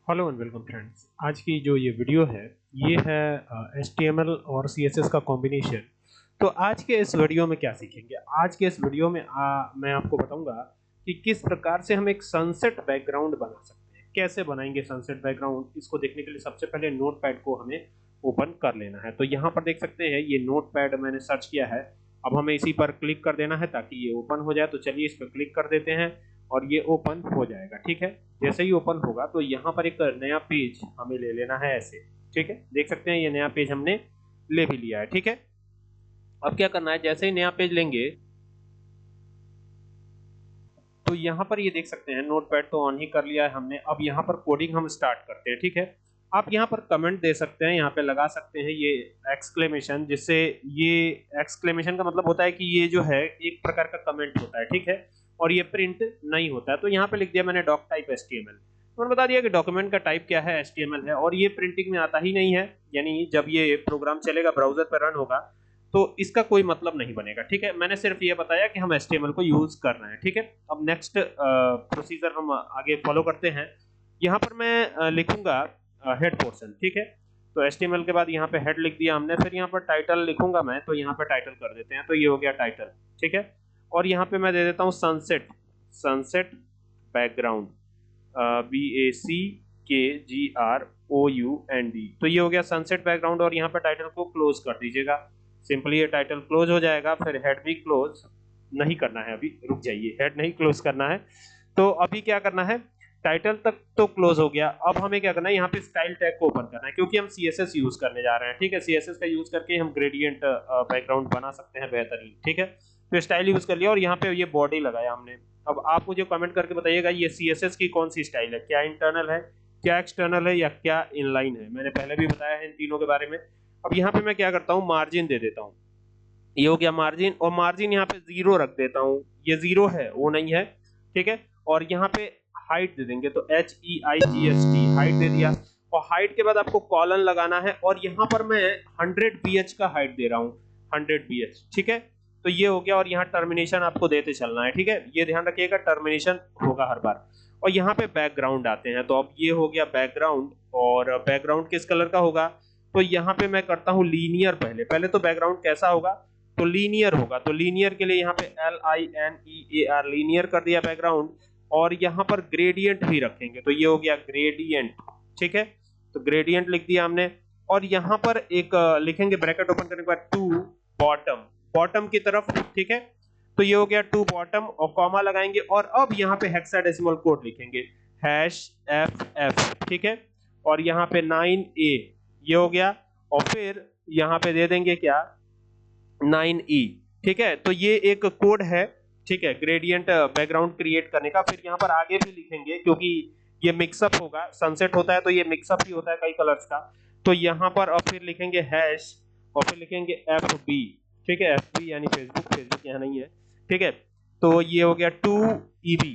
Hello and welcome friends. आज की जो ये वीडियो है ये है HTML और CSS का कॉम्बिनेशन। तो आज के इस वीडियो में क्या सीखेंगे? आज के इस वीडियो में मैं आपको बताऊंगा कि किस प्रकार से हम एक सनसेट बैकग्राउंड बना सकते हैं। कैसे बनाएंगे सनसेट बैकग्राउंड, इसको देखने के लिए सबसे पहले नोटपैड को हमें ओपन कर लेना है। तो यहाँ पर देख सकते हैं ये नोटपैड मैंने सर्च किया है। अब हमें इसी पर क्लिक कर देना है ताकि ये ओपन हो जाए। तो चलिए इस पर क्लिक कर देते हैं और ये ओपन हो जाएगा। ठीक है, जैसे ही ओपन होगा तो यहाँ पर एक नया पेज हमें ले लेना है ऐसे। ठीक है, देख सकते हैं ये नया पेज हमने ले भी लिया है। ठीक है, अब क्या करना है, जैसे ही नया पेज लेंगे तो यहाँ पर ये देख सकते हैं नोटपैड तो ऑन ही कर लिया है हमने। अब यहाँ पर कोडिंग हम स्टार्ट करते हैं। ठीक है, आप यहाँ पर कमेंट दे सकते हैं, यहाँ पे लगा सकते हैं ये एक्सक्लेमेशन, जिससे ये एक्सक्लेमेशन का मतलब होता है कि ये जो है एक प्रकार का कमेंट होता है। ठीक है, और ये प्रिंट नहीं होता है। तो यहाँ पे लिख दिया मैंने डॉक टाइप HTML। तो मैंने बता दिया कि डॉक्यूमेंट का टाइप क्या है, HTML है, और ये प्रिंटिंग में आता ही नहीं है। यानी जब ये प्रोग्राम चलेगा, ब्राउजर पर रन होगा, तो इसका कोई मतलब नहीं बनेगा। ठीक है, मैंने सिर्फ ये बताया कि हम HTML को यूज कर रहे हैं। ठीक है, अब नेक्स्ट प्रोसीजर हम आगे फॉलो करते हैं। यहाँ पर मैं लिखूंगा हेड पोर्शन। ठीक है, तो HTML के बाद यहाँ पे हेड लिख दिया हमने। फिर यहाँ पर टाइटल लिखूंगा मैं, तो यहाँ पे टाइटल कर देते हैं। तो ये हो गया टाइटल। ठीक है, और यहाँ पे मैं दे देता हूँ सनसेट, सनसेट बैकग्राउंड, BACKGROUND। तो ये हो गया सनसेट बैकग्राउंड, और यहाँ पे टाइटल को क्लोज कर दीजिएगा। सिंपली ये टाइटल क्लोज हो जाएगा। फिर हेड भी क्लोज नहीं करना है, अभी रुक जाइए, हेड नहीं क्लोज करना है। तो अभी क्या करना है, टाइटल तक तो क्लोज हो गया। अब हमें क्या करना है, यहाँ पे स्टाइल टैग को ओपन करना है, क्योंकि हम CSS यूज करने जा रहे हैं। ठीक है, CSS का यूज करके हम ग्रेडियंट बैकग्राउंड बना सकते हैं बेहतरीन। ठीक है, तो स्टाइल यूज कर लिया और यहाँ पे ये बॉडी लगाया हमने। अब आप मुझे कमेंट करके बताइएगा ये CSS की कौन सी स्टाइल है, क्या इंटरनल है, क्या एक्सटर्नल है, या क्या इनलाइन है। मैंने पहले भी बताया है इन तीनों के बारे में। अब यहाँ पे मैं क्या करता हूँ, मार्जिन दे देता हूँ। ये हो गया मार्जिन, और मार्जिन यहाँ पे 0 रख देता हूँ। ये 0 है, वो नहीं है। ठीक है, और यहाँ पे हाइट दे देंगे, तो HEIGHT हाइट दे दिया। और हाइट के बाद आपको कॉलन लगाना है, और यहाँ पर मैं 100 BH का हाइट दे रहा हूँ, 100 BH। ठीक है, तो ये हो गया, और यहाँ टर्मिनेशन आपको देते चलना है। ठीक है, ये ध्यान रखिएगा, टर्मिनेशन होगा हर बार। और यहाँ पे बैकग्राउंड आते हैं। तो अब ये हो गया बैकग्राउंड, और बैकग्राउंड किस कलर का होगा, तो यहाँ पे मैं करता हूँ लीनियर। पहले पहले तो बैकग्राउंड कैसा होगा, तो लीनियर होगा। तो लीनियर के लिए यहाँ पे LINEAR लीनियर कर दिया बैकग्राउंड, और यहाँ पर ग्रेडियंट भी रखेंगे। तो ये हो गया ग्रेडियंट। ठीक है, तो ग्रेडियंट लिख दिया हमने, और यहाँ पर एक लिखेंगे ब्रैकेट ओपन करने के बाद टू बॉटम, बॉटम की तरफ। ठीक है, तो ये हो गया टू बॉटम, और कॉमा लगाएंगे, और अब यहाँ पे हेक्साडेसिमल कोड लिखेंगे #FF। ठीक है, और यहाँ पे 9A, ये हो गया, और फिर यहाँ पे दे देंगे क्या, 9E। ठीक है, तो ये एक कोड है। ठीक है, ग्रेडियंट बैकग्राउंड क्रिएट करने का। फिर यहाँ पर आगे भी लिखेंगे, क्योंकि ये मिक्सअप होगा, सनसेट होता है तो ये मिक्सअप ही होता है कई कलर्स का। तो यहाँ पर और फिर लिखेंगे हैश, और फिर लिखेंगे FB। ठीक है, FB यानी फेसबुक, फेसबुक यहाँ नहीं है। ठीक है, तो ये हो गया 2EB,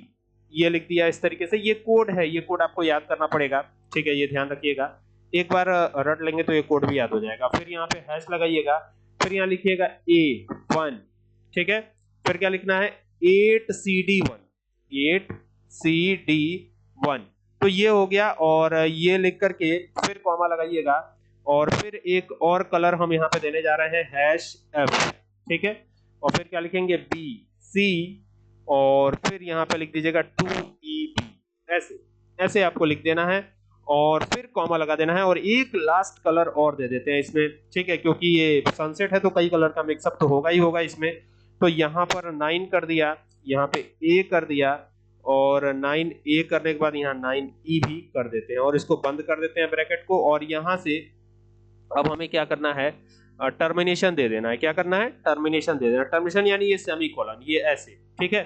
ये लिख दिया इस तरीके से। ये कोड है, ये कोड आपको याद करना पड़ेगा। ठीक है, ये ध्यान रखिएगा, एक बार रट लेंगे तो ये कोड भी याद हो जाएगा। फिर यहाँ पे हैश लगाइएगा, फिर यहाँ लिखिएगा A1। ठीक है, फिर क्या लिखना है, 8CD1, 8CD1। तो ये हो गया, और ये लिख करके फिर कॉमा लगाइएगा, और फिर एक और कलर हम यहाँ पे देने जा रहे हैं #F। ठीक है, और फिर क्या लिखेंगे BC, और फिर यहाँ पे लिख दीजिएगा 2EB। ऐसे ऐसे आपको लिख देना है, और फिर कॉमा लगा देना है, और एक लास्ट कलर और दे देते हैं इसमें। ठीक है, क्योंकि ये सनसेट है तो कई कलर का मिक्सअप तो होगा ही होगा इसमें। तो यहाँ पर 9 कर दिया, यहाँ पे A कर दिया, और 9A करने के बाद यहाँ 9E भी कर देते हैं, और इसको बंद कर देते हैं ब्रैकेट को। और यहाँ से अब हमें क्या करना है, टर्मिनेशन दे देना है। क्या करना है, टर्मिनेशन दे देना। टर्मिनेशन यानी ये सेमीकोलन, ये ऐसे। ठीक है,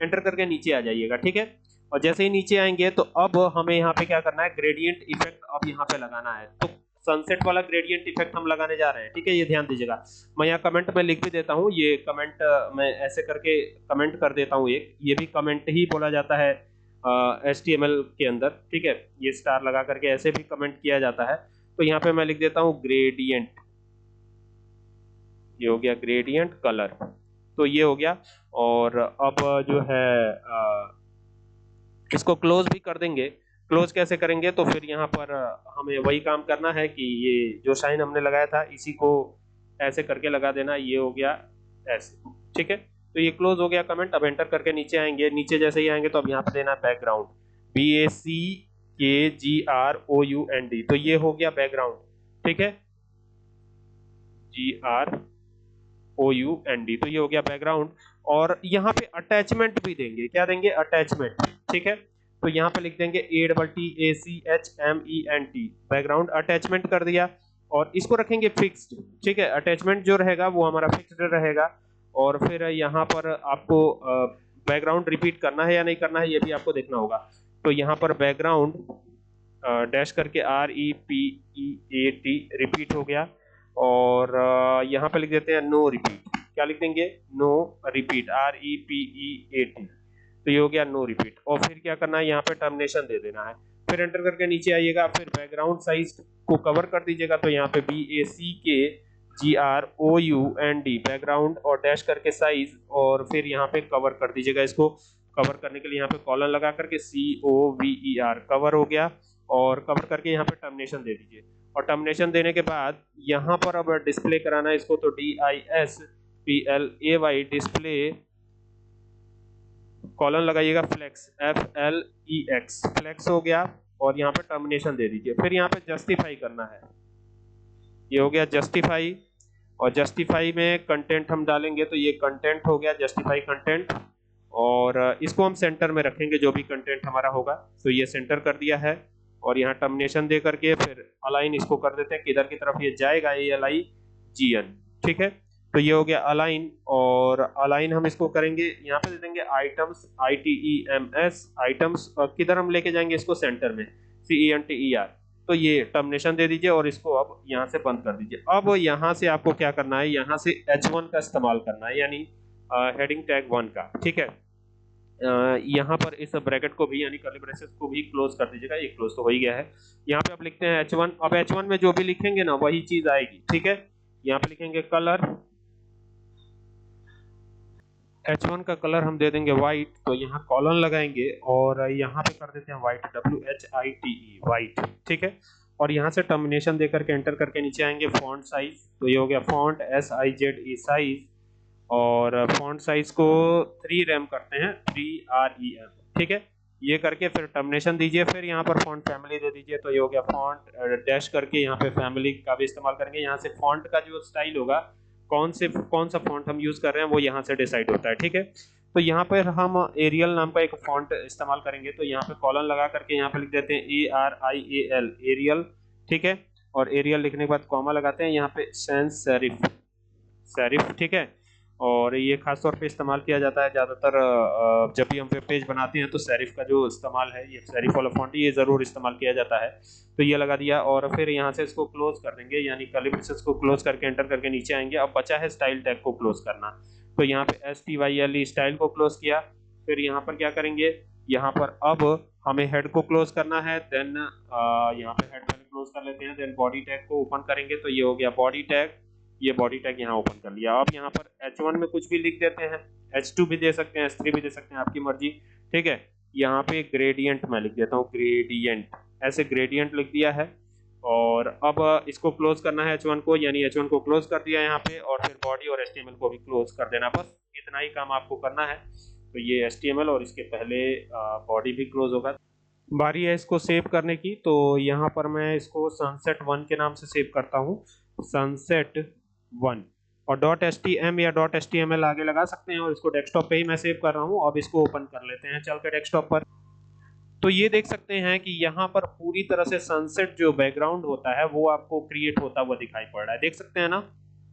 एंटर करके नीचे आ जाइएगा। ठीक है, और जैसे ही नीचे आएंगे तो अब हमें यहाँ पे क्या करना है, ग्रेडियंट इफेक्ट अब यहाँ पे लगाना है। तो सनसेट वाला ग्रेडियंट इफेक्ट हम लगाने जा रहे हैं। ठीक है, ये ध्यान दीजिएगा। मैं यहाँ कमेंट में लिख भी देता हूँ, ये कमेंट मैं ऐसे करके कमेंट कर देता हूँ एक, ये भी कमेंट ही बोला जाता है HTML के अंदर। ठीक है, ये स्टार लगा करके ऐसे भी कमेंट किया जाता है। तो यहाँ पे मैं लिख देता हूँ ग्रेडियंट, ये हो गया ग्रेडियंट कलर। तो ये हो गया, और अब जो है इसको क्लोज भी कर देंगे। क्लोज कैसे करेंगे, तो फिर यहाँ पर हमें वही काम करना है कि ये जो साइन हमने लगाया था इसी को ऐसे करके लगा देना, ये हो गया ऐसे, ठीक है। तो ये क्लोज हो गया कमेंट। अब एंटर करके नीचे आएंगे, नीचे जैसे ही आएंगे तो अब यहाँ पे देना बैकग्राउंड, BACKGROUND, तो ये हो गया बैकग्राउंड, ठीक है, GROUND, तो ये हो गया बैकग्राउंड। और यहाँ पे अटैचमेंट भी देंगे, क्या देंगे, अटैचमेंट, ठीक है। तो यहाँ पे लिख देंगे ATTACHMENT, बैकग्राउंड अटैचमेंट कर दिया। और इसको रखेंगे फिक्स्ड, ठीक है, अटैचमेंट जो रहेगा वो हमारा फिक्स्ड रहेगा। और फिर यहाँ पर आपको बैकग्राउंड रिपीट करना है या नहीं करना है ये भी आपको देखना होगा। तो यहाँ पर बैकग्राउंड डैश करके REPEAT रिपीट हो गया। और यहाँ पे लिख देते हैं नो रिपीट, क्या लिख देंगे, नो रिपीट, REPEAT, तो ये हो गया नो रिपीट। और फिर क्या करना है, यहाँ पे टर्मिनेशन दे देना है। फिर एंटर करके नीचे आइएगा, फिर बैकग्राउंड साइज को कवर कर दीजिएगा। तो यहाँ पे BACKGROUND बैकग्राउंड और डैश करके साइज, और फिर यहाँ पे कवर कर दीजिएगा। इसको कवर करने के लिए यहाँ पे कॉलन लगा करके COVER कवर हो गया। और कवर करके यहाँ पे टर्मिनेशन दे दीजिए। और टर्मिनेशन देने के बाद यहाँ पर अब डिस्प्ले कराना है इसको, तो DISPLAY डिस्प्ले, कॉलन लगाइएगा फ्लेक्स, FLEX, फ्लेक्स हो गया। और यहाँ पे टर्मिनेशन दे दीजिए। फिर यहाँ पे जस्टिफाई करना है, ये हो गया जस्टिफाई। और जस्टिफाई में कंटेंट हम डालेंगे, तो ये कंटेंट हो गया जस्टिफाई कंटेंट। और इसको हम सेंटर में रखेंगे जो भी कंटेंट हमारा होगा, तो ये सेंटर कर दिया है। और यहाँ टर्मिनेशन दे करके फिर अलाइन इसको कर देते हैं, किधर की तरफ ये जाएगा, ALIGN, ठीक है। तो ये हो गया अलाइन। और अलाइन हम इसको करेंगे, यहाँ पे दे देंगे आइटम्स, ITEMS आइटम्स, किधर हम लेके जाएंगे इसको, सेंटर में, CENTER। तो ये टर्मिनेशन दे दीजिए और इसको अब यहाँ से बंद कर दीजिए। अब यहाँ से आपको क्या करना है, यहाँ से H1 का इस्तेमाल करना है, यानी हेडिंग टैग 1 का, ठीक है। यहाँ पर इस ब्रैकेट को भी यानी कर्ली ब्रेसेस को भी क्लोज कर दीजिएगा, ये क्लोज तो हो ही गया है। यहाँ पे आप लिखते हैं H1। अब H1 में जो भी लिखेंगे ना वही चीज आएगी, ठीक है। यहाँ पे लिखेंगे कलर, H1 का कलर हम दे देंगे व्हाइट, तो यहाँ कॉलन लगाएंगे और यहाँ पे कर देते हैं व्हाइट, WHITE व्हाइट, ठीक है। और यहाँ से टर्मिनेशन दे करके एंटर करके नीचे आएंगे फॉन्ट साइज, तो ये हो गया फॉन्ट SIZE साइज। और फॉन्ट साइज को 3 रैम करते हैं, 3REM, ठीक है। ये करके फिर टर्मिनेशन दीजिए। फिर यहाँ पर फॉन्ट फैमिली दे दीजिए, तो ये हो गया फॉन्ट डैश करके यहाँ पे फैमिली का भी इस्तेमाल करेंगे। यहाँ से फॉन्ट का जो स्टाइल होगा, कौन सा फॉन्ट हम यूज कर रहे हैं वो यहाँ से डिसाइड होता है, ठीक है। तो यहाँ पर हम एरियल नाम का एक फॉन्ट इस्तेमाल करेंगे, तो यहाँ पे कॉलन लगा करके यहाँ पे लिख देते हैं ARIAL एरियल, ठीक है। और एरियल लिखने के बाद कॉमा लगाते हैं, यहाँ पे सैंस सेरिफ, ठीक है। और ये खासतौर पे इस्तेमाल किया जाता है ज़्यादातर जब भी हम वेब पेज बनाते हैं, तो सेरिफ का जो इस्तेमाल है, ये सेरिफ वाला फॉन्ट ये ज़रूर इस्तेमाल किया जाता है। तो ये लगा दिया और फिर यहाँ से इसको क्लोज कर देंगे, यानी कर्ली ब्रेसेस को क्लोज करके एंटर करके नीचे आएंगे। अब बचा है स्टाइल टैग को क्लोज करना, तो यहाँ पे STYLE स्टाइल को क्लोज किया। फिर यहाँ पर क्या करेंगे, यहाँ पर अब हमें हेड को क्लोज करना है, देन यहाँ पे हेड पहले क्लोज कर लेते हैं, देन बॉडी टैग को ओपन करेंगे, तो ये हो गया बॉडी टैग, ये बॉडी टैग यहाँ ओपन कर लिया। अब यहाँ पर H1 में कुछ भी लिख देते हैं, H2 भी दे सकते हैं, H3 भी दे सकते हैं, आपकी मर्जी, ठीक है। यहाँ पे ग्रेडियंट मैं लिख देता हूँ, ग्रेडियंट, ऐसे ग्रेडियंट लिख दिया है। और अब इसको क्लोज करना है H1 को, यानी H1 को क्लोज कर दिया यहाँ पे। और फिर बॉडी और HTML को भी क्लोज कर देना, बस इतना ही काम आपको करना है। तो ये HTML और इसके पहले बॉडी भी क्लोज होगा। बारी है इसको सेव करने की, तो यहाँ पर मैं इसको sunset1 के नाम से सेव करता हूँ, sunset1। और .htm या .html आगे लगा सकते हैं। और इसको डेस्कटॉप पे ही मैं सेव कर रहा हूँ। अब इसको ओपन कर लेते हैं चल के डेस्कटॉप पर। तो ये देख सकते हैं कि यहाँ पर पूरी तरह से सनसेट जो बैकग्राउंड होता है वो आपको क्रिएट होता हुआ दिखाई पड़ रहा है, देख सकते हैं ना।